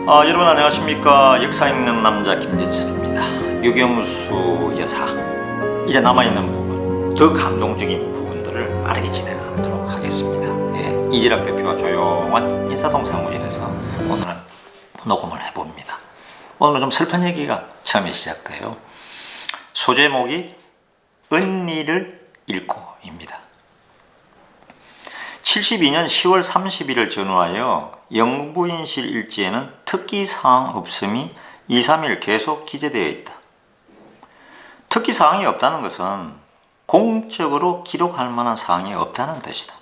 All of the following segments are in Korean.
여러분 안녕하십니까. 역사 읽는 남자 김대철입니다. 유경수 여사, 이제 남아있는 부분, 더 감동적인 부분들을 빠르게 진행하도록 하겠습니다. 이지락 대표와 조용한 인사동 사무실에서 오늘은 녹음을 해봅니다. 오늘은 좀 슬픈 얘기가 처음에 시작돼요. 소제목이 언니를 잃고입니다. 72년 10월 30일을 전후하여 영부인실 일지에는 특기사항 없음이 2, 3일 계속 기재되어 있다. 특기사항이 없다는 것은 공적으로 기록할 만한 사항이 없다는 뜻이다.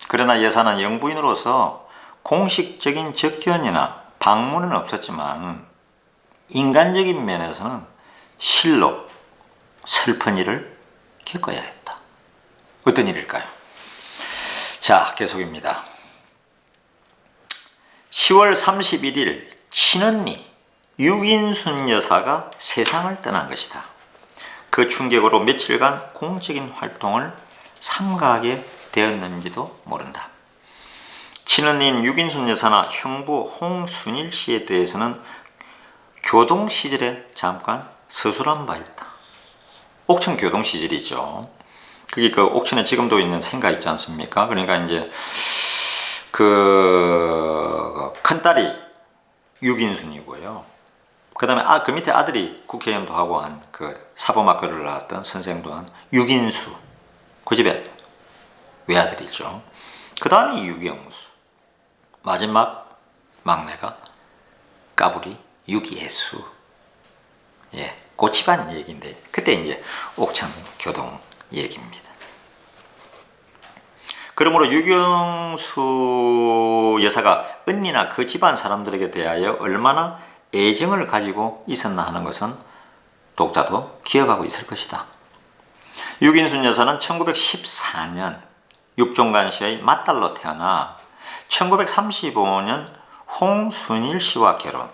그러나 여사는 영부인으로서 공식적인 접견이나 방문은 없었지만 인간적인 면에서는 실로 슬픈 일을 겪어야 했다. 어떤 일일까요? 자, 계속입니다. 10월 31일 친언니 유인순 여사가 세상을 떠난 것이다. 그 충격으로 며칠간 공적인 활동을 삼가하게 되었는지도 모른다. 친언니인 유인순 여사나 형부 홍순일 씨에 대해서는 교동 시절에 잠깐 서술한 바 있다. 옥천 교동 시절이죠. 그게 그 옥천에 지금도 있는 생가 있지 않습니까? 그러니까 이제 그 큰딸이 유긴순이고요. 그 다음에 그 밑에 아들이 국회의원도 하고 한 그 사범학교를 나왔던 선생도 한 유긴수. 그 집에 외아들이죠. 그 다음이 유경수. 마지막 막내가 까불이 유기혜수. 그 집안 얘기인데 그때 이제 옥천 교동 얘기입니다. 그러므로 유경수 여사가 언니나 그 집안 사람들에게 대하여 얼마나 애정을 가지고 있었나 하는 것은 독자도 기억하고 있을 것이다. 유인순 여사는 1914년 육종관 씨의 맏딸로 태어나 1935년 홍순일 씨와 결혼,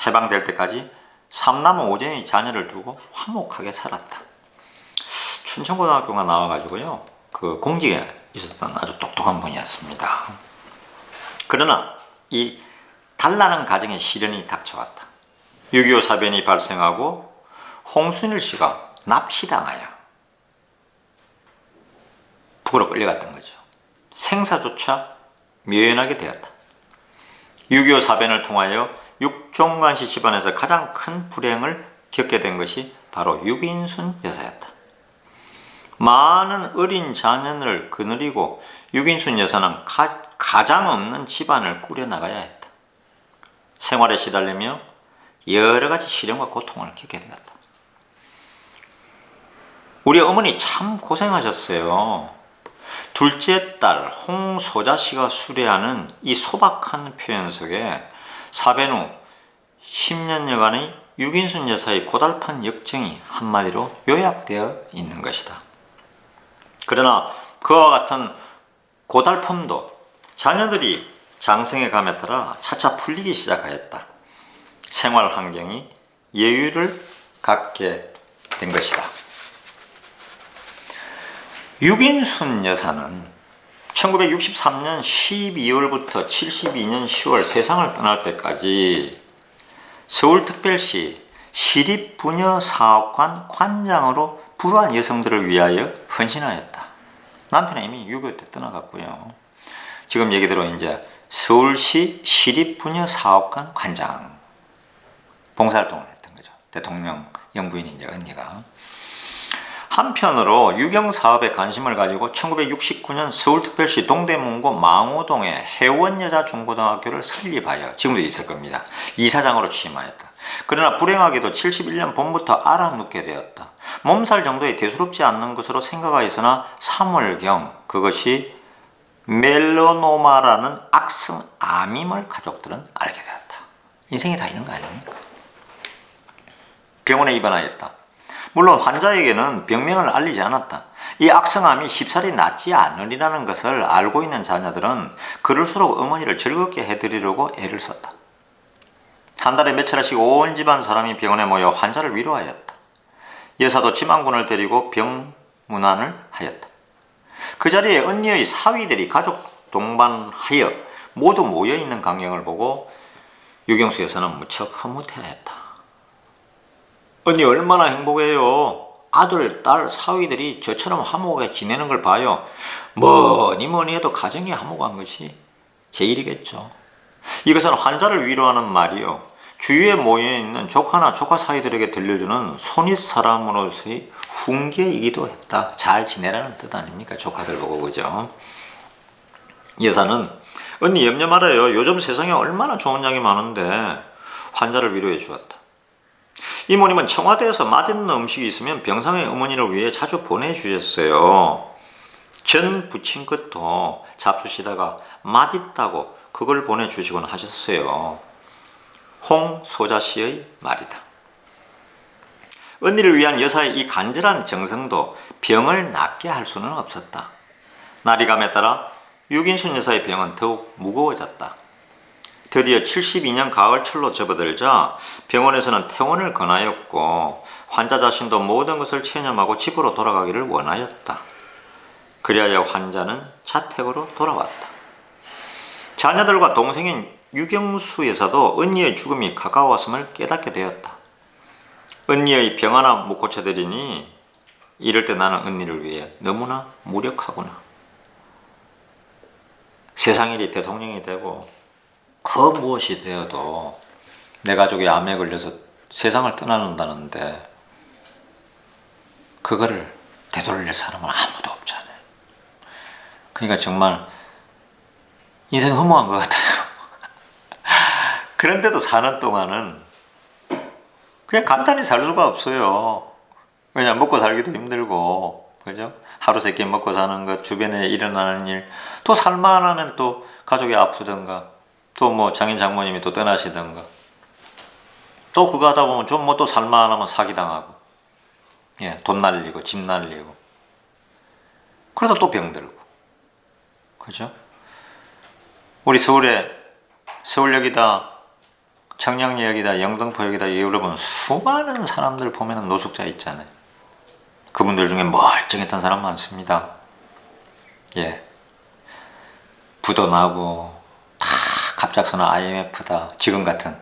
해방될 때까지 3남매 5정의 자녀를 두고 화목하게 살았다. 춘천고등학교가 나와가지고요, 그 공직에 있었던 아주 똑똑한 분이었습니다. 그러나 이 단란한 가정에 시련이 닥쳐왔다. 6.25 사변이 발생하고 홍순일 씨가 납치당하여 북으로 끌려갔던 거죠. 생사조차 묘연하게 되었다. 6.25 사변을 통하여 육종관 씨 집안에서 가장 큰 불행을 겪게 된 것이 바로 유인순 여사였다. 많은 어린 자녀를 거느리고 유인순 여사는 가장 없는 집안을 꾸려나가야 했다. 생활에 시달리며 여러 가지 시련과 고통을 겪게 되었다. 우리 어머니 참 고생하셨어요. 둘째 딸 홍소자 씨가 수레하는 이 소박한 표현 속에 사변 후 10년여간의 유인순 여사의 고달픈 역정이 한마디로 요약되어 있는 것이다. 그러나 그와 같은 고달픔도 자녀들이 장성해 감에 따라 차차 풀리기 시작하였다. 생활 환경이 여유를 갖게 된 것이다. 유인순 여사는 1963년 12월부터 72년 10월 세상을 떠날 때까지 서울특별시 시립부녀사업관 관장으로 불우한 여성들을 위하여 헌신하였다. 남편은 이미 6.25 때 떠나갔고요. 지금 얘기대로 이제 서울시 시립부녀사업관 관장 봉사활동을 했던 거죠. 대통령 영부인이 이제 언니가. 한편으로 유경사업에 관심을 가지고 1969년 서울특별시 동대문구 망우동에 해원여자중고등학교를 설립하여, 지금도 있을 겁니다, 이사장으로 취임하였다. 그러나 불행하게도 71년 봄부터 알아눕게 되었다. 몸살 정도의 대수롭지 않는 것으로 생각하였으나 3월경 그것이 멜로노마라는 악성암임을 가족들은 알게 되었다. 인생이 다 이런 거 아닙니까? 병원에 입원하였다. 물론 환자에게는 병명을 알리지 않았다. 이 악성암이 쉽사리 낫지 않으리라는 것을 알고 있는 자녀들은 그럴수록 어머니를 즐겁게 해드리려고 애를 썼다. 한 달에 몇 차례씩 온 집안 사람이 병원에 모여 환자를 위로하였다. 여사도 지망군을 데리고 병문안을 하였다. 그 자리에 언니의 사위들이 가족 동반하여 모두 모여있는 광경을 보고 유경수 여사는 무척 흐뭇해했다. 언니 얼마나 행복해요. 아들, 딸, 사위들이 저처럼 화목하게 지내는 걸 봐요. 뭐니 해도 가정이 화목한 것이 제일이겠죠. 이것은 환자를 위로하는 말이요, 주위에 모여있는 조카나 조카 사이들에게 들려주는 손윗사람으로서의 훈계이기도 했다. 잘 지내라는 뜻 아닙니까? 조카들 보고, 그죠? 여사는 언니 염려 말아요. 요즘 세상에 얼마나 좋은 약이 많은데 환자를 위로해 주었다. 이모님은 청와대에서 맛있는 음식이 있으면 병상의 어머니를 위해 자주 보내주셨어요. 전 부친 것도 잡수시다가 맛있다고 그걸 보내주시곤 하셨어요. 홍소자 씨의 말이다. 언니를 위한 여사의 이 간절한 정성도 병을 낫게 할 수는 없었다. 날이 감에 따라 유긴순 여사의 병은 더욱 무거워졌다. 드디어 72년 가을철로 접어들자 병원에서는 퇴원을 권하였고 환자 자신도 모든 것을 체념하고 집으로 돌아가기를 원하였다. 그리하여 환자는 자택으로 돌아왔다. 자녀들과 동생인 유경수 여사도 언니의 죽음이 가까웠음을 깨닫게 되었다. 언니의 병 하나 못 고쳐드리니 이럴 때 나는 언니를 위해 너무나 무력하구나. 세상 일이 대통령이 되고 그 무엇이 되어도 내 가족이 암에 걸려서 세상을 떠나는다는데 그거를 되돌릴 사람은 아무도 없잖아요. 그러니까 정말 인생 허무한 것 같아요. 그런데도 사는 동안은 그냥 간단히 살 수가 없어요. 그냥 먹고 살기도 힘들고, 그죠? 하루 세끼 먹고 사는 것, 주변에 일어나는 일, 또 살만하면 또 가족이 아프던가, 또 뭐 장인 장모님이 또 떠나시던가, 또 그거 하다 보면 좀 뭐 또 살만하면 사기당하고, 예, 돈 날리고 집 날리고, 그러다 또 병들고, 그죠? 우리 서울역이다, 청량리역이다, 영등포역이다, 여러분 수많은 사람들 보면 노숙자 있잖아요. 그분들 중에 멀쩡했던 사람 많습니다. 예, 부도 나고 다 갑작스러운 IMF다, 지금 같은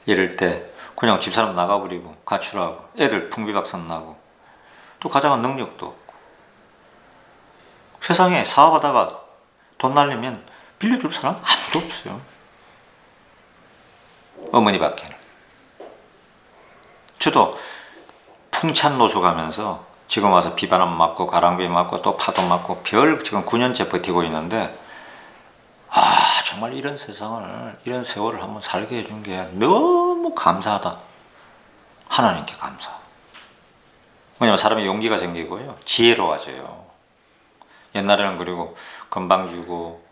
이럴 때 그냥 집사람 나가버리고 가출하고 애들 풍비박산 나고 또 가장한 능력도 없고 세상에 사업하다가 돈 날리면 빌려줄 사람 아무도 없어요. 어머니밖에는. 저도 풍찬 노숙하면서 지금 와서 비바람 맞고 가랑비 맞고 또 파도 맞고 별 지금 9년째 버티고 있는데, 정말 이런 세상을, 이런 세월을 한번 살게 해준 게 너무 감사하다. 하나님께 감사. 왜냐면 사람이 용기가 생기고요, 지혜로워져요. 옛날에는 그리고 건방지고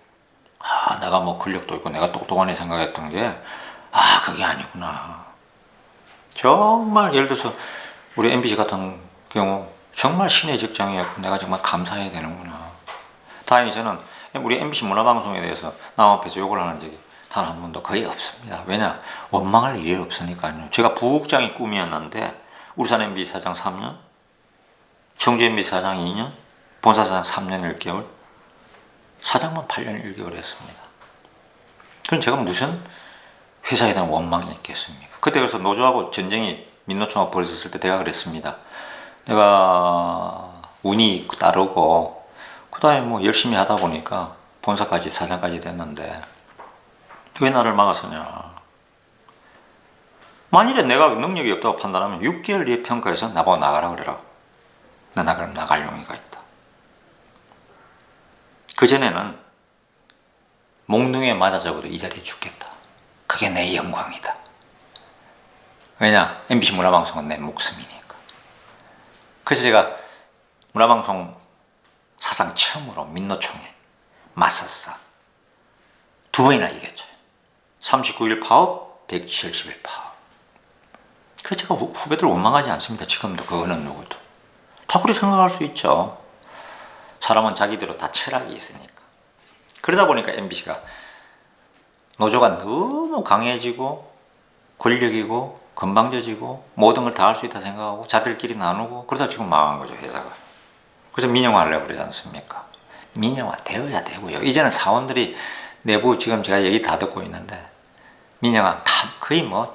내가 뭐 근력도 있고 내가 똑똑하니 생각했던 게 그게 아니구나. 정말 예를 들어서 우리 MBC 같은 경우 정말 신의 직장이었고 내가 정말 감사해야 되는구나. 다행히 저는 우리 MBC 문화방송에 대해서 남 앞에서 욕을 하는 적이 단 한 번도 거의 없습니다. 왜냐? 원망할 일이 없으니까요. 제가 부국장이 꿈이었는데 울산 MBC 사장 3년, 청주 MBC 사장 2년, 본사 사장 3년 1개월, 사장만 8년 1개월 했습니다. 그럼 제가 무슨 회사에 대한 원망이 있겠습니까? 그때 그래서 노조하고 전쟁이 민노총하고 벌어졌을 때 내가 그랬습니다. 내가 운이 따르고 그 다음에 뭐 열심히 하다 보니까 본사까지 사장까지 됐는데 왜 나를 막았으냐. 만일에 내가 능력이 없다고 판단하면 6개월 뒤에 평가해서 나보고 나가라 그래라. 나 나갈 용의가 있다. 그전에는 몽둥이에 맞아 적어도 이 자리에 죽겠다. 그게 내 영광이다. 왜냐? MBC 문화방송은 내 목숨이니까. 그래서 제가 문화방송 사상 처음으로 민노총에 맞섰어. 2번이나 이겼죠. 39일 파업, 170일 파업. 그래서 제가 후배들 원망하지 않습니다. 지금도 그 어느 누구도. 다 그렇게 생각할 수 있죠. 사람은 자기대로 다 철학이 있으니까. 그러다 보니까 MBC가 노조가 너무 강해지고 권력이고 건방져지고 모든 걸 다 할 수 있다 생각하고 자들끼리 나누고 그러다 지금 망한 거죠, 회사가. 그래서 민영화하려고 그러지 않습니까? 민영화 되어야 되고요. 이제는 사원들이 내부 지금 제가 얘기 다 듣고 있는데 민영아, 다 거의 뭐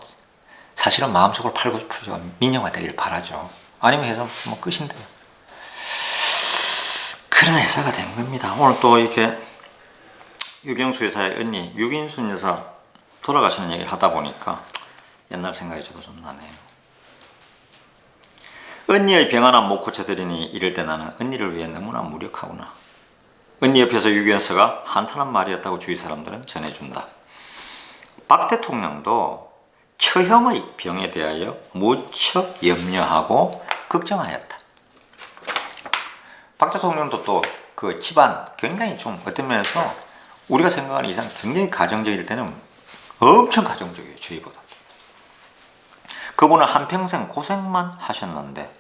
사실은 마음속으로 팔고 싶죠. 민영아 되길 바라죠. 아니면 해서 뭐 끝인데요. 그런 회사가 된 겁니다. 오늘 또 이렇게 유경수 여사의 언니 유긴순 여사 돌아가시는 얘기를 하다 보니까 옛날 생각이 저도 좀 나네요. 언니의 병 하나 못 고쳐드리니 이럴 때 나는 언니를 위해 너무나 무력하구나. 언니 옆에서 유경수가 한탄한 말이었다고 주위 사람들은 전해준다. 박 대통령도 처형의 병에 대하여 무척 염려하고 걱정하였다. 박 대통령도 또 그 집안 굉장히 좀 어떤 면에서 우리가 생각하는 이상 굉장히 가정적일 때는 엄청 가정적이에요. 저희보다. 그분은 한평생 고생만 하셨는데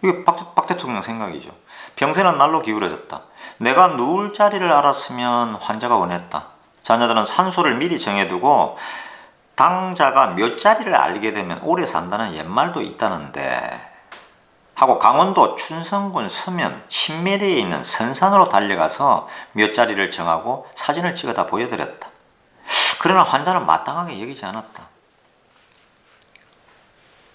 이게 박 대통령 생각이죠. 병세는 날로 기울어졌다. 내가 누울 자리를 알았으면 환자가 원했다. 자녀들은 산소를 미리 정해두고 당자가 몇 자리를 알게 되면 오래 산다는 옛말도 있다는데 하고 강원도 춘성군 서면 신메리에 있는 선산으로 달려가서 몇 자리를 정하고 사진을 찍어다 보여드렸다. 그러나 환자는 마땅하게 여기지 않았다.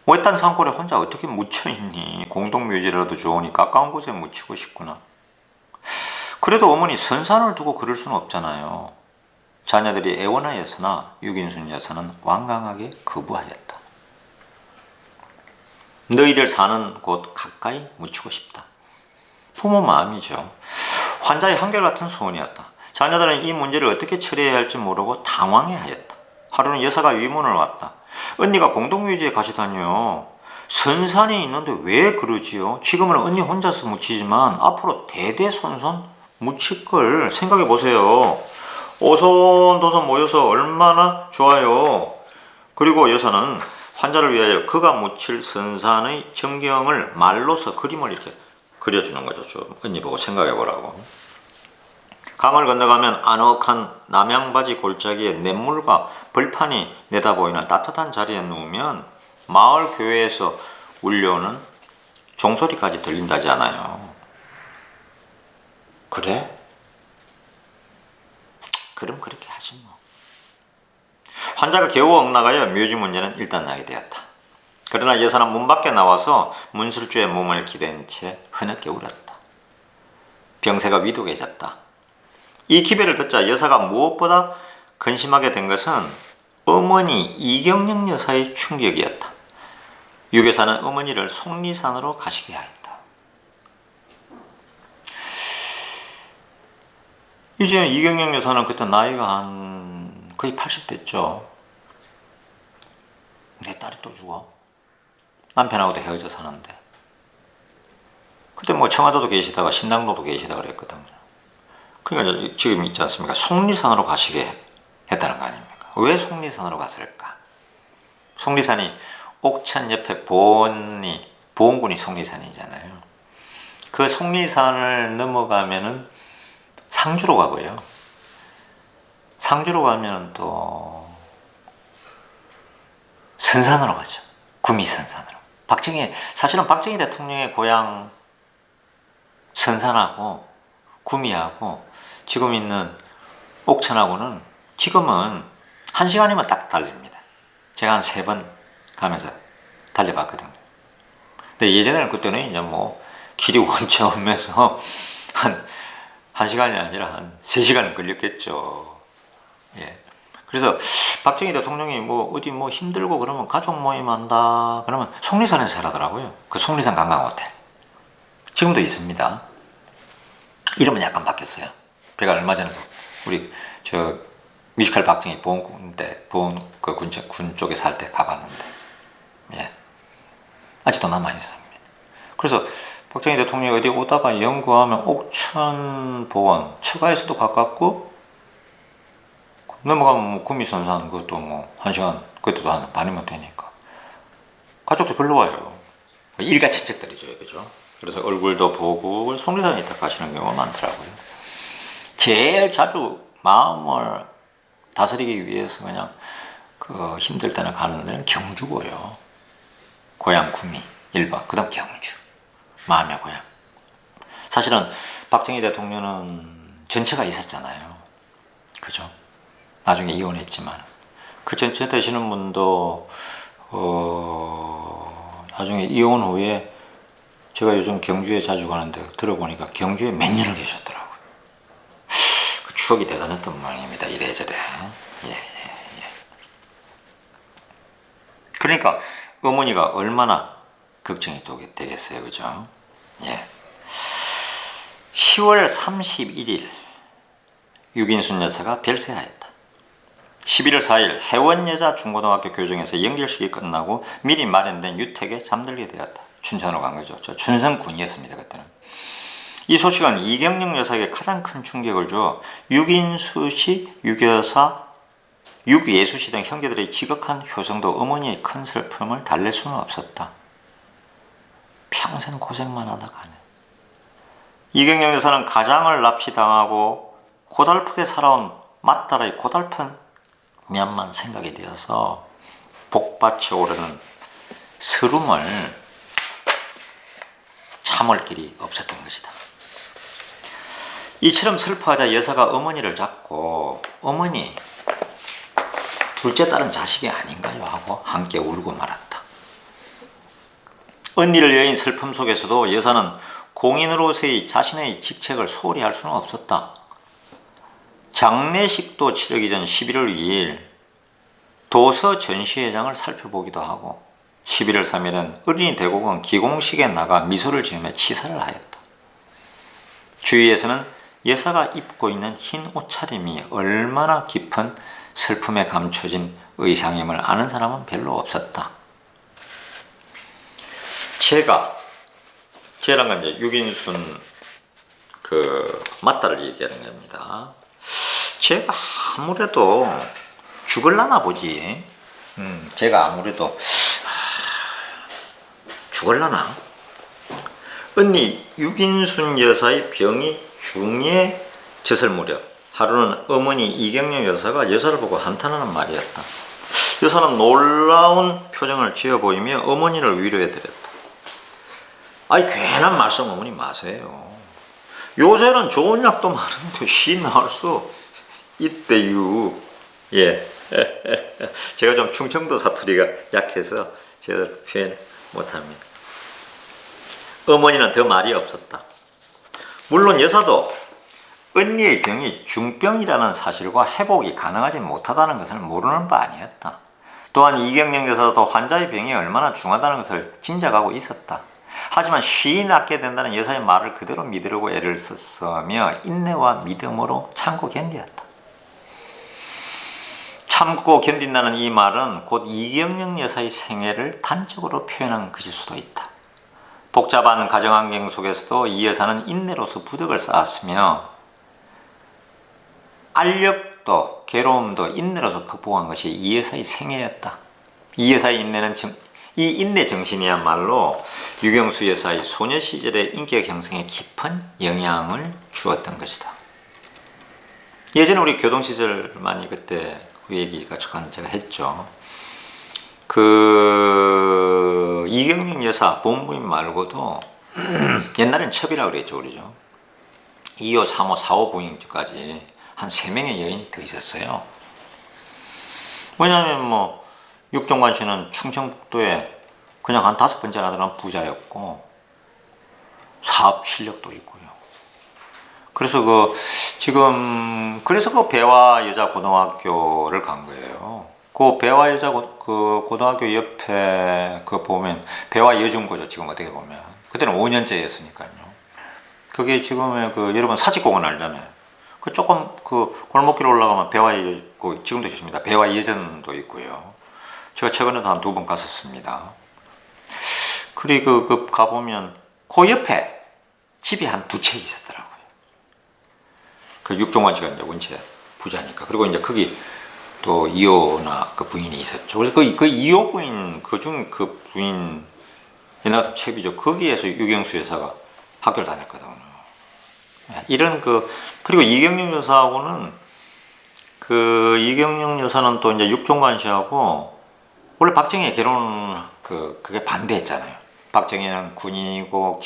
외딴 산골에 혼자 어떻게 묻혀있니? 공동묘지라도 좋으니 가까운 곳에 묻히고 싶구나. 그래도 어머니 선산을 두고 그럴 수는 없잖아요. 자녀들이 애원하였으나 유긴순 여사는 완강하게 거부하였다. 너희들 사는 곳 가까이 묻히고 싶다. 부모 마음이죠. 환자의 한결같은 소원이었다. 자녀들은 이 문제를 어떻게 처리해야 할지 모르고 당황해하였다. 하루는 여사가 위문을 왔다. 언니가 공동묘지에 가시다니요. 선산이 있는데 왜 그러지요? 지금은 언니 혼자서 묻히지만 앞으로 대대손손 묻힐 걸 생각해 보세요. 오손도손 모여서 얼마나 좋아요. 그리고 여사는 환자를 위하여 그가 묻힐 선산의 전경을 말로서 그림을 이렇게 그려주는 거죠. 좀 언니 보고 생각해 보라고. 강을 건너가면 아늑한 남양바지 골짜기에 냇물과 벌판이 내다보이는 따뜻한 자리에 누우면 마을 교회에서 울려오는 종소리까지 들린다지 않아요. 그래? 그럼 그렇게 하지 뭐. 환자가 겨우 엇나가여 묘지 문제는 일단 나게 되었다. 그러나 여사는 문 밖에 나와서 문술주의 몸을 기댄 채 흐느껴 울었다. 병세가 위독해졌다. 이 기배를 듣자 여사가 무엇보다 근심하게 된 것은 어머니 이경영 여사의 충격이었다. 유 여사는 어머니를 속리산으로 가시게 하였다. 이제 이경영 여사는 그때 나이가 한 거의 80 됐죠. 내 딸이 또 죽어. 남편하고도 헤어져 사는데. 그때 뭐 청와대도 계시다가 신당도도 계시다가 그랬거든요. 그러니까 지금 있지 않습니까? 속리산으로 가시게 했다는 거 아닙니까? 왜 속리산으로 갔을까? 속리산이 옥천 옆에 보원군이 속리산이잖아요. 그 속리산을 넘어가면은 상주로 가고요. 상주로 가면 또 선산으로 가죠. 구미선산으로. 사실은 박정희 대통령의 고향 선산하고 구미하고 지금 있는 옥천하고는 지금은 1시간이면 딱 달립니다. 제가 한 3번 가면서 달려봤거든요. 근데 예전에는 그때는 이제 뭐 길이 원체 없면서 한 1시간이 아니라 한 3시간 걸렸겠죠. 예. 그래서 박정희 대통령이 뭐 어디 뭐 힘들고 그러면 가족 모임 한다 그러면 속리산에서 살아더라고요. 그 속리산 관광호텔 지금도 있습니다. 이름은 약간 바뀌었어요. 제가 얼마 전에도 우리 저 뮤지컬 박정희 보훈 그 군 쪽에 살 때 가봤는데 예. 아직도 남아 있습니다. 그래서 박정희 대통령이 어디 오다가 연구하면 옥천 보원 처가에서도 가깝고 넘어가면 뭐 구미선산 그것도 뭐 1시간 그것도 한 반이면 되니까 가족도 별로 와요. 일가 친척들이죠, 그죠? 그래서 얼굴도 보고 속리산에 딱 가시는 경우가 많더라고요. 제일 자주 마음을 다스리기 위해서 그냥 그 힘들 때는 가는 데는 경주고요. 고향 구미 1번, 그 다음 경주 마음의 고향. 사실은 박정희 대통령은 전처가 있었잖아요, 그죠? 나중에 이혼했지만 그 전체 되시는 분도 나중에 이혼 후에 제가 요즘 경주에 자주 가는데 들어보니까 경주에 몇 년을 계셨더라고요. 그 추억이 대단했던 모양입니다. 이래저래. 예. 그러니까 어머니가 얼마나 걱정이 되겠어요. 그죠? 예. 10월 31일 유긴순 여사가 별세하였다. 11월 4일 해원여자 중고등학교 교정에서 연결식이 끝나고 미리 마련된 유택에 잠들게 되었다. 춘천으로 간 거죠. 저 춘성군이었습니다. 그때는. 이 소식은 이경영 여사에게 가장 큰 충격을 주어 유긴수 씨, 유여사, 육예수 씨 등 형제들의 지극한 효성도 어머니의 큰 슬픔을 달랠 수는 없었다. 평생 고생만 하다가 이경영 여사는 가장을 납치당하고 고달프게 살아온 맏딸의 고달픈 면만 생각이 되어서 복받쳐 오르는 서름을 참을 길이 없었던 것이다. 이처럼 슬퍼하자 여사가 어머니를 잡고 어머니, 둘째 딸은 자식이 아닌가요? 하고 함께 울고 말았다. 언니를 여인 슬픔 속에서도 여사는 공인으로서의 자신의 직책을 소홀히 할 수는 없었다. 장례식도 치르기 전 11월 2일 도서 전시회장을 살펴보기도 하고 11월 3일은 어린이 대공원 기공식에 나가 미소를 지으며 치사를 하였다. 주위에서는 여사가 입고 있는 흰 옷차림이 얼마나 깊은 슬픔에 감춰진 의상임을 아는 사람은 별로 없었다. 제란 건 이제 유긴순 그 맏딸을 얘기하는 겁니다. 제가 아무래도 죽을라나 보지. 제가 아무래도 죽을라나. 언니 유긴순 여사의 병이 중에 젖을 무렵 하루는 어머니 이경영 여사가 여사를 보고 한탄하는 말이었다. 여사는 놀라운 표정을 지어 보이며 어머니를 위로해드렸다. 아이 괜한 말씀 어머니 마세요. 요새는 좋은 약도 많은데 시 나을 수 있대요. 예. 제가 좀 충청도 사투리가 약해서 제대로 표현 못합니다. 어머니는 더 말이 없었다. 물론 여사도 언니의 병이 중병이라는 사실과 회복이 가능하지 못하다는 것을 모르는 바 아니었다. 또한 이경영 여사도 환자의 병이 얼마나 중하다는 것을 짐작하고 있었다. 하지만 쉬이 낫게 된다는 여사의 말을 그대로 믿으려고 애를 썼으며 인내와 믿음으로 참고 견디었다. 참고 견딘다는 이 말은 곧 이경영 여사의 생애를 단적으로 표현한 것일 수도 있다. 복잡한 가정환경 속에서도 이 여사는 인내로서 부덕을 쌓았으며 알력도 괴로움도 인내로서 극복한 것이 이 여사의 생애였다. 이 여사의 이 인내 정신이야말로 유경수 여사의 소녀 시절의 인격 형성에 깊은 영향을 주었던 것이다. 예전에 우리 교동 시절 많이 그때 그 얘기가 제가 했죠. 그 이경영 여사 본부인 말고도 옛날엔 첩이라고 그랬죠, 그러죠. 2호, 3호, 4호 부인까지 한 3명의 여인이 더 있었어요. 왜냐하면 뭐 육종관 씨는 충청북도에 그냥 한 5번째나 들어간 부자였고 사업 실력도 있고요. 그래서 그래서 그 배화 여자 고등학교를 간 거예요. 그 배화 여자 그 고등학교 옆에 그 보면 배화 여중고죠. 지금 어떻게 보면 그때는 5년제였으니까요. 그게 지금의 그 여러분 사직공원 알잖아요. 그 조금 그 골목길 올라가면 지금도 있습니다. 배화 여전도 있고요. 제가 최근에도 한 2번 갔었습니다. 그리고 그 가보면 그 옆에 집이 한 2채 있었더라고요. 그 육종관 씨가 이제 원체 부자니까. 그리고 이제 거기 또 2호나 그 부인이 있었죠. 그래서 그 2호 부인, 그 부인, 옛날 첩이죠. 거기에서 유경수 여사가 학교를 다녔거든요. 이런 그리고 이경영 여사하고는 이경영 여사는 또 이제 육종관 씨하고 원래 박정희 결혼 그게 반대했잖아요. 박정희는 군인이고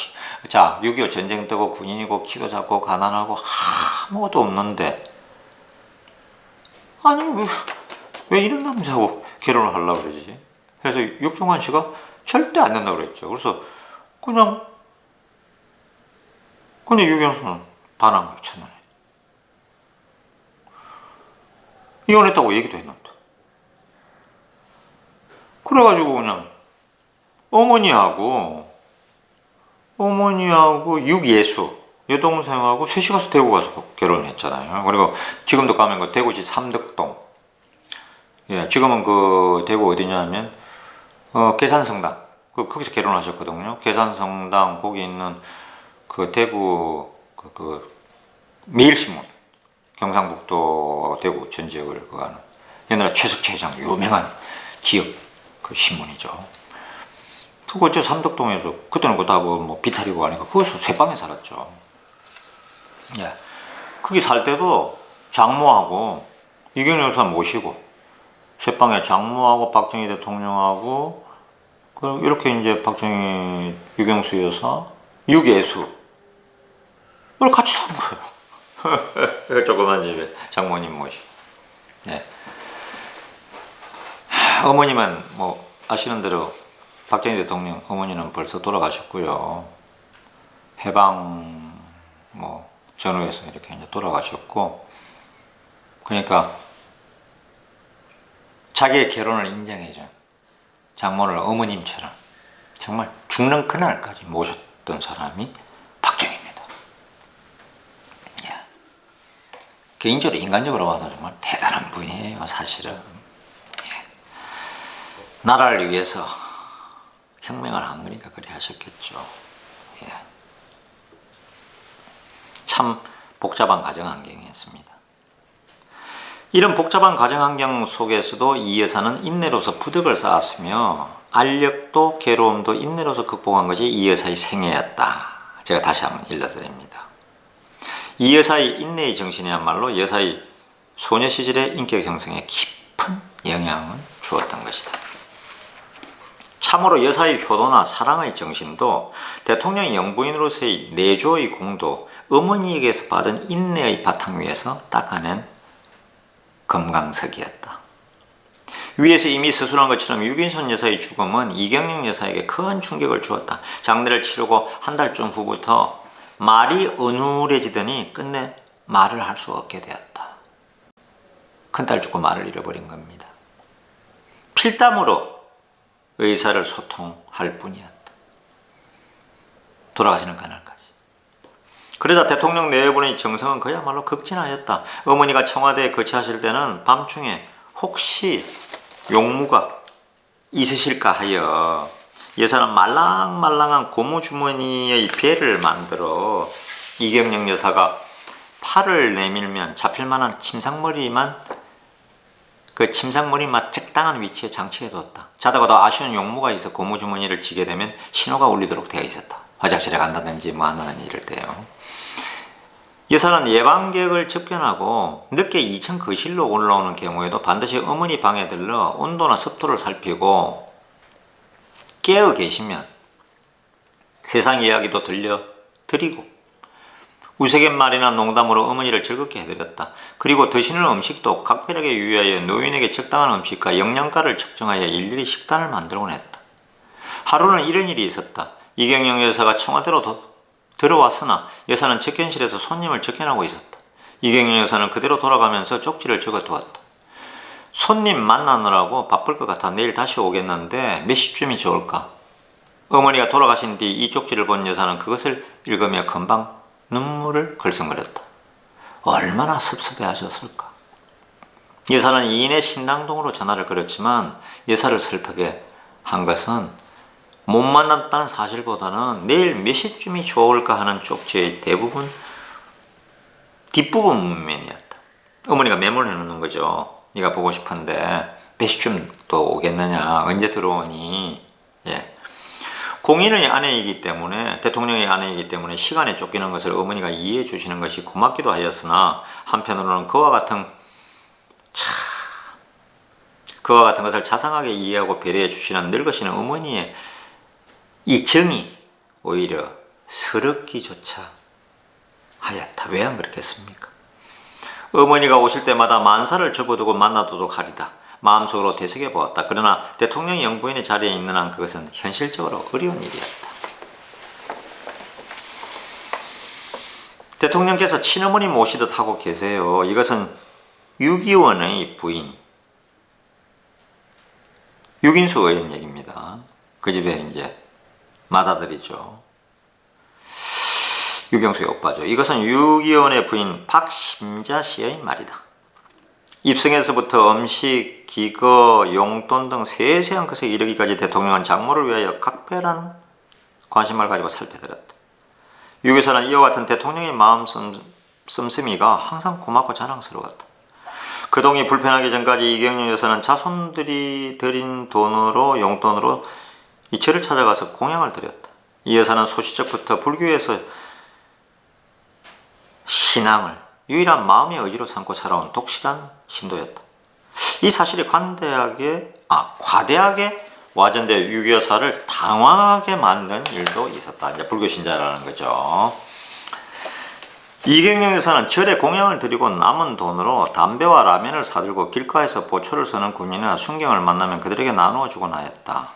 6.25 전쟁 때고 군인이고 키도 작고 가난하고 아무것도 없는데 아니 왜 이런 남자하고 결혼을 하려고 그러지? 그래서 육종환 씨가 절대 안 된다고 그랬죠. 그래서 그냥 유경수는 반한 거예요. 첫눈에. 이혼했다고 얘기도 했는데. 그래가지고 그냥 어머니하고 육예수 여동생하고 셋이 가서 대구 가서 결혼했잖아요. 그리고 지금도 가면 그 대구시 삼덕동. 예, 지금은 그 대구 어디냐면 계산성당. 거기서 결혼하셨거든요. 계산성당 거기 있는 그 대구 그 매일신문 경상북도 대구 전 지역을 그거는 옛날에 최석채 회장 유명한 지역 그 신문이죠. 그거 저 삼덕동에서 그때는 그거 다 뭐 비탈이고 하니까 거기서 쇠방에 살았죠. 예, 거기 살 때도 장모하고 이경영 여사 모시고 쇠방에 장모하고 박정희 대통령하고 이렇게 이제 박정희 유경수 여사 육예수 을 같이 산 거예요. 조그만 집에 장모님 모시고. 네. 어머님은 뭐 아시는 대로 박정희 대통령 어머니는 벌써 돌아가셨고요. 해방 뭐 전후에서 이렇게 이제 돌아가셨고, 그러니까 자기의 결혼을 인정해준 장모를 어머님처럼 정말 죽는 그날까지 모셨던 사람이 박정희입니다. 예. 개인적으로 인간적으로 봐도 정말 대단한 분이에요. 사실은. 예. 나라를 위해서 혁명을 한 거니까 그래 하셨겠죠. 예. 참 복잡한 가정환경이었습니다. 이런 복잡한 가정환경 속에서도 이 여사는 인내로서 부덕을 쌓았으며 알력도 괴로움도 인내로서 극복한 것이 이 여사의 생애였다. 제가 다시 한번 일러드립니다. 이 여사의 인내의 정신이야말로 여사의 소녀 시절의 인격 형성에 깊은 영향을 주었던 것이다. 참으로 여사의 효도나 사랑의 정신도 대통령 영부인으로서의 내조의 공도 어머니에게서 받은 인내의 바탕 위에서 닦아낸 금강석이었다. 위에서 이미 서술한 것처럼 유긴순 여사의 죽음은 이경영 여사에게 큰 충격을 주었다. 장례를 치르고 한 달쯤 후부터 말이 어눌해지더니 끝내 말을 할 수 없게 되었다. 큰딸 죽고 말을 잃어버린 겁니다. 필담으로 의사를 소통할 뿐이었다. 돌아가시는 그날까지. 그러자 대통령 내분의 정성은 그야말로 극진하였다. 어머니가 청와대에 거치하실 때는 밤중에 혹시 용무가 있으실까 하여 여사는 말랑말랑한 고무주머니의 배를 만들어 이경영 여사가 팔을 내밀면 잡힐 만한 침상머리만 적당한 위치에 장치해뒀다. 자다가도 아쉬운 용무가 있어 고무주머니를 쥐게 되면 신호가 울리도록 되어 있었다. 화장실에 간다든지 뭐 한다든지 이럴 때요. 여사는 예방객을 접견하고 늦게 2층 거실로 올라오는 경우에도 반드시 어머니 방에 들러 온도나 습도를 살피고 깨어 계시면 세상 이야기도 들려드리고 우스갯말이나 농담으로 어머니를 즐겁게 해드렸다. 그리고 드시는 음식도 각별하게 유의하여 노인에게 적당한 음식과 영양가를 측정하여 일일이 식단을 만들곤 했다. 하루는 이런 일이 있었다. 이경영 여사가 청와대로 들어왔으나 여사는 접견실에서 손님을 접견하고 있었다. 이경영 여사는 그대로 돌아가면서 쪽지를 적어두었다. 손님 만나느라고 바쁠 것 같아 내일 다시 오겠는데 몇 시쯤이 좋을까? 어머니가 돌아가신 뒤 이 쪽지를 본 여사는 그것을 읽으며 금방 눈물을 글썽거렸다. 얼마나 섭섭해하셨을까? 여사는 이인의 신당동으로 전화를 걸었지만 여사를 슬프게 한 것은 못 만났다는 사실보다는 내일 몇 시쯤이 좋을까 하는 쪽지의 대부분 뒷부분 문면이었다. 어머니가 메모를 해놓는 거죠. 네가 보고 싶은데 몇 시쯤 또 오겠느냐, 언제 들어오니. 예. 공인의 아내이기 때문에, 대통령의 아내이기 때문에 시간에 쫓기는 것을 어머니가 이해해 주시는 것이 고맙기도 하였으나 한편으로는 그와 같은 것을 자상하게 이해하고 배려해 주시는 늙으시는 어머니의 이 정이 오히려 서럽기조차 하였다. 왜 안 그렇겠습니까? 어머니가 오실 때마다 만사를 접어두고 만나도록 하리다. 마음속으로 되새겨 보았다. 그러나 대통령 영부인의 자리에 있는 한 그것은 현실적으로 어려운 일이었다. 대통령께서 친어머니 모시듯 하고 계세요. 이것은 유기원의 부인 유긴수 의원 얘기입니다. 그 집에 이제 맏아들이죠. 유경수의 오빠죠. 이것은 유기원의 부인 박심자 씨의 말이다. 입성에서부터 음식, 기거, 용돈 등 세세한 것에 이르기까지 대통령은 장모를 위하여 각별한 관심을 가지고 살펴들었다. 유교사는 이와 같은 대통령의 마음 씀씀이가 항상 고맙고 자랑스러웠다. 그동이 불편하기 전까지 이경영 여사는 자손들이 들인 돈으로 용돈으로 이처를 찾아가서 공양을 드렸다. 이 여사는 소시적부터 불교에서 신앙을 유일한 마음의 의지로 삼고 살아온 독실한 신도였다. 이 사실이 과대하게 와전되어 유교사를 당황하게 만든 일도 있었다. 이제 불교 신자라는 거죠. 이경영 여사는 절에 공양을 드리고 남은 돈으로 담배와 라면을 사들고 길가에서 보초를 서는 군인이나 순경을 만나면 그들에게 나누어 주곤 하였다.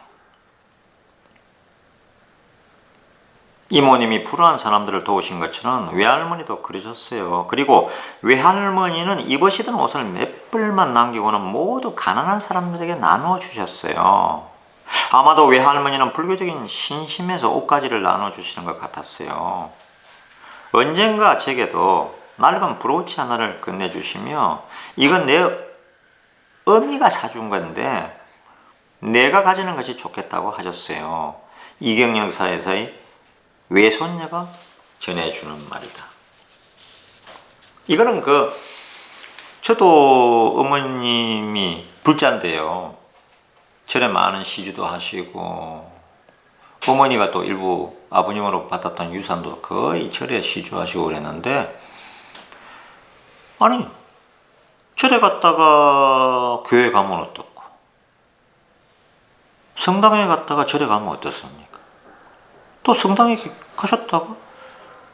이모님이 불우한 사람들을 도우신 것처럼 외할머니도 그러셨어요. 그리고 외할머니는 입으시던 옷을 몇 벌만 남기고는 모두 가난한 사람들에게 나누어 주셨어요. 아마도 외할머니는 불교적인 신심에서 옷가지를 나눠주시는 것 같았어요. 언젠가 제게도 낡은 브로치 하나를 건네주시며 이건 내 어미가 사준 건데 내가 가지는 것이 좋겠다고 하셨어요. 이경영 여사의 외손녀가 전해주는 말이다. 이거는 저도 어머님이 불자인데요. 절에 많은 시주도 하시고 어머니가 또 일부 아버님으로 받았던 유산도 거의 절에 시주하시고 그랬는데 아니 절에 갔다가 교회 가면 어떻고 성당에 갔다가 절에 가면 어떻습니까? 또 성당에 가셨다가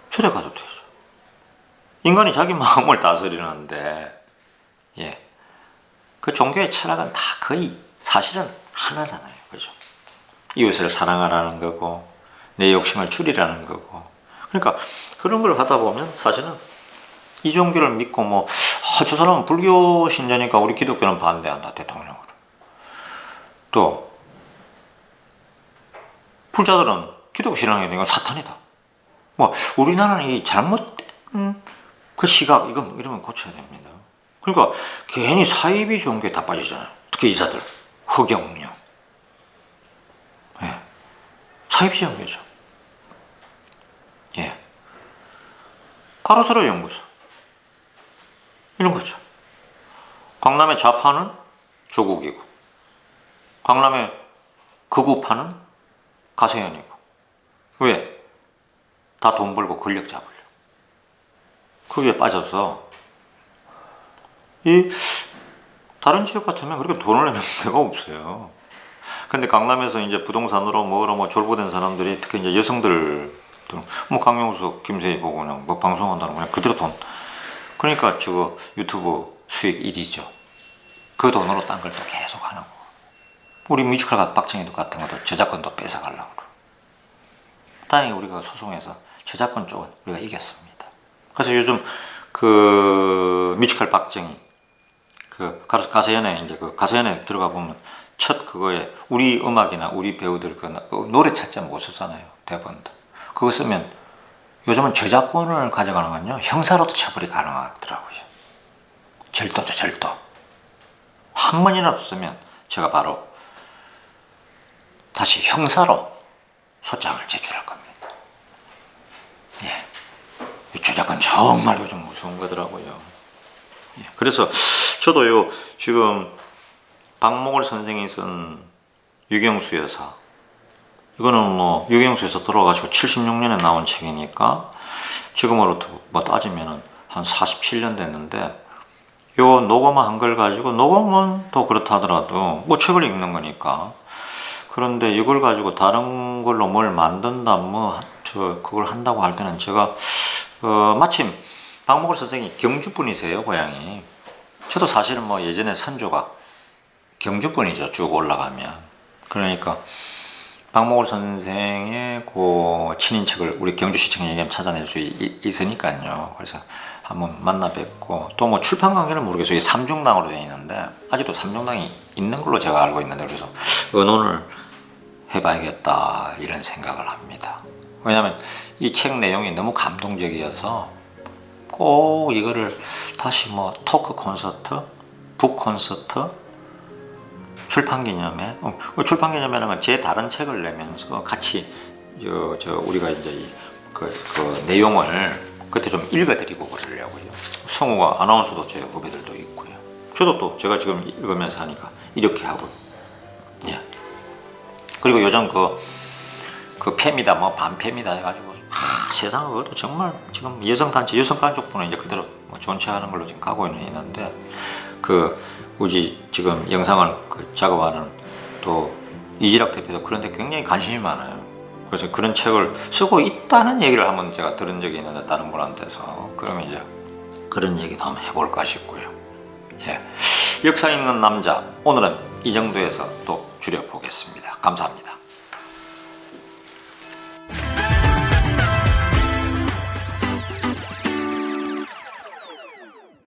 절에 가도 되죠. 인간이 자기 마음을 다스리는데 그 종교의 철학은 다 거의 사실은 하나잖아요. 그죠? 이웃을 사랑하라는 거고 내 욕심을 줄이라는 거고 그러니까 그런 걸 하다 보면 사실은 이 종교를 믿고 저 사람은 불교 신자니까 우리 기독교는 반대한다 대통령으로 또 불자들은 기독교 신앙에 대한 건 사탄이다. 우리나라는 이 잘못된 그 시각 이러면 고쳐야 됩니다. 그러니까 괜히 사이비 종교에 다 빠지잖아요. 특히 이사들 흑영령 사이비 종교죠. 가로세로 연구소 이런 거죠. 강남의 좌파는 조국이고 강남의 극우파는 가세현이고 왜? 다 돈 벌고 권력 잡으려고. 거기에 빠져서 다른 지역 같으면 그렇게 돈을 내는 데가 없어요. 근데 강남에서 이제 부동산으로 졸부된 사람들이 특히 이제 여성들 강용석, 김세희 보고 그냥 방송한다는 그냥 그대로 돈. 그러니까 저거 유튜브 수익 1위죠. 그 돈으로 딴 걸 또 계속 하는 거. 우리 뮤지컬 박정희도 같은 것도 저작권도 뺏어가려고. 다행히 우리가 소송해서 저작권 쪽은 우리가 이겼습니다. 그래서 요즘 뮤지컬 박정희 가서연에 가서연에 들어가 보면 첫 그거에 우리 음악이나 우리 배우들 노래 찾자 못 쓰잖아요. 대본도. 그거 쓰면 요즘은 저작권을 가져가는 건요 형사로도 처벌이 가능하더라고요. 절도죠, 절도. 한 번이라도 쓰면 제가 바로 다시 형사로 소장을 제출할 겁니다. 이 저작권 정말 요즘 무서운 거더라고요. 그래서 저도요 지금 박목월 선생이 쓴 유경수 여사 이거는 유경수 여사 돌아가시고 76년에 나온 책이니까 지금으로부터 따지면은 한 47년 됐는데 요 녹음한 한 걸 가지고 녹음은 또 그렇다 하더라도 책을 읽는 거니까 그런데 이걸 가지고 다른 걸로 뭘 만든다 그걸 한다고 할 때는 제가 마침 박목월 선생이 경주 분이세요 고향이. 저도 사실은 예전에 선조가 경주권이죠. 쭉 올라가면. 그러니까 박목월 선생의 그 친인척을 우리 경주시청에 찾아낼 수 있으니까요. 그래서 한번 만나 뵙고, 또 뭐 출판 관계는 모르겠어요. 이 삼중당으로 되어 있는데 아직도 삼중당이 있는 걸로 제가 알고 있는데, 그래서 의논을 해봐야겠다 이런 생각을 합니다. 왜냐하면 이 책 내용이 너무 감동적이어서 꼭 이거를 다시 뭐 토크 콘서트, 북 콘서트, 출판 기념회, 출판 기념회라는 건 제 다른 책을 내면서 같이 우리가 이제 그 내용을 그때 좀 읽어드리고 그러려고요. 성우가 아나운서도 제 후배들도 있고요. 저도 또 제가 지금 읽으면서 하니까 이렇게 하고, 예. 그리고 요즘 그 팸이다 뭐 반팸이다 해가지고 세상에 그것도 정말 지금 여성단체 여성가족부는 이제 그대로 뭐 존치하는 걸로 지금 가고 있는데, 우리 지금 영상을 작업하는 또 이지락 대표도 그런데 굉장히 관심이 많아요. 그래서 그런 책을 쓰고 있다는 얘기를 한번 제가 들은 적이 있는데, 다른 분한테서. 그러면 이제 그런 얘기도 한번 해볼까 싶고요. 예. 역사 있는 남자, 오늘은 이 정도에서 또 줄여보겠습니다. 감사합니다.